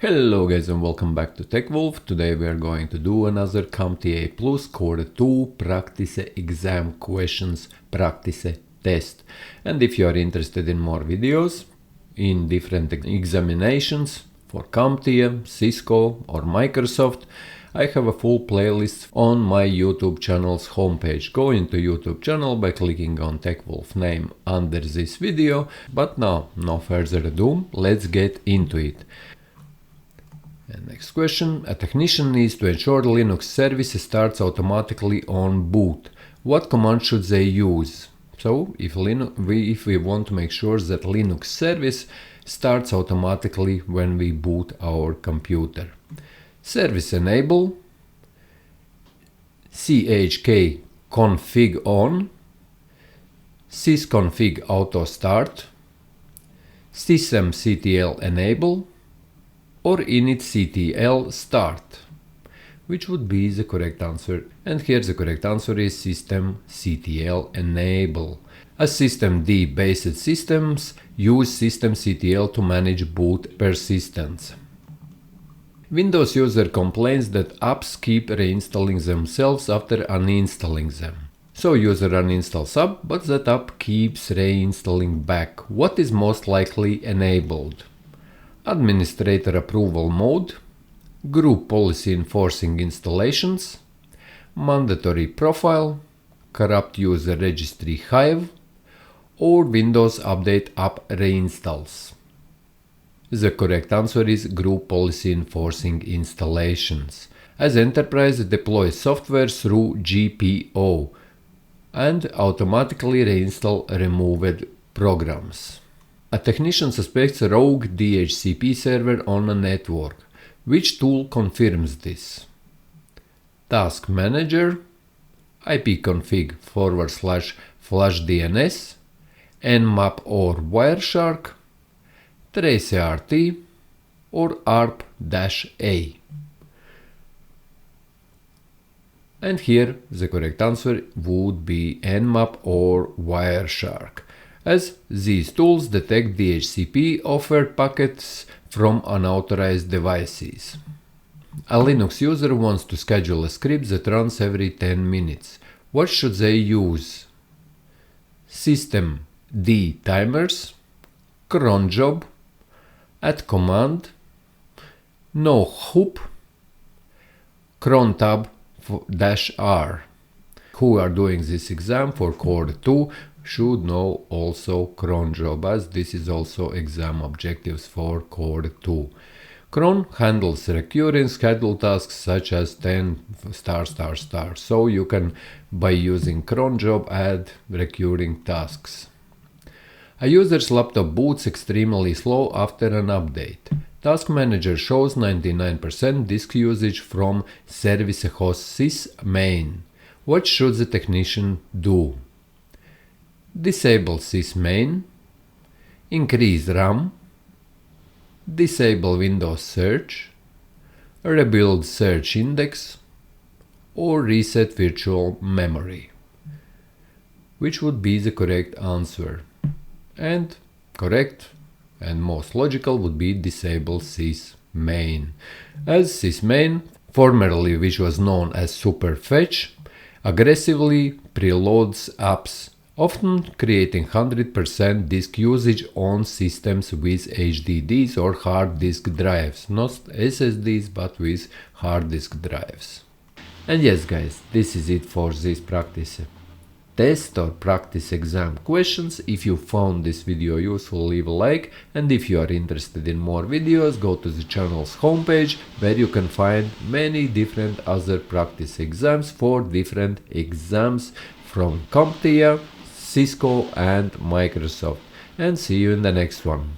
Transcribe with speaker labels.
Speaker 1: Hello guys and welcome back to TechWolf. Today we are going to do another CompTIA A Core 2 practice exam questions practice test. And if you are interested in more videos in different examinations for CompTIA, Cisco or Microsoft, I have a full playlist on my YouTube channel's homepage. Go into YouTube channel by clicking on TechWolf name under this video. But now, no further ado, let's get into it. And next question. A technician needs to ensure Linux service starts automatically on boot. What command should they use? So if we want to make sure that Linux service starts automatically when we boot our computer. Service enable, chk config on, sysconfig auto start, systemctl enable, or initctl start, which would be the correct answer. And here the correct answer is systemctl enable. As systemd based systems use systemctl to manage boot persistence. Windows user complains that apps keep reinstalling themselves after uninstalling them. So user uninstalls app, but that app keeps reinstalling back. What is most likely enabled? Administrator approval mode, group policy enforcing installations, mandatory profile, corrupt user registry Hive, or Windows Update app reinstalls. The correct answer is group policy enforcing installations, as enterprise deploys software through GPO and automatically reinstall removed programs. A technician suspects a rogue DHCP server on a network. Which tool confirms this? Task Manager, ipconfig//flashdns, nmap or Wireshark, traceart, or arp-a. And here the correct answer would be nmap or Wireshark, as these tools detect DHCP offered packets from unauthorized devices. A Linux user wants to schedule a script that runs every 10 minutes. What should they use? Systemd timers, cron job, add command, no hoop, cron tab-r. Who are doing this exam for Core 2 should know also cron job, as this is also exam objectives for Core 2. Cron handles recurring scheduled tasks such as 10 ****. So you can, by using cron job, add recurring tasks. A user's laptop boots extremely slow after an update. Task Manager shows 99% disk usage from service host sysmain. What should the technician do? Disable sysmain, increase RAM, disable Windows search, rebuild search index, or reset virtual memory. Which would be the correct answer? And correct and most logical would be disable sysmain, as sysmain, formerly which was known as superfetch, aggressively preloads apps, often creating 100% disk usage on systems with HDDs or hard disk drives, not SSDs but with hard disk drives. And yes guys, this is it for this practice test or practice exam questions. If you found this video useful, leave a like, and if you are interested in more videos, go to the channel's homepage where you can find many different other practice exams for different exams from CompTIA, Cisco and Microsoft. And see you in the next one.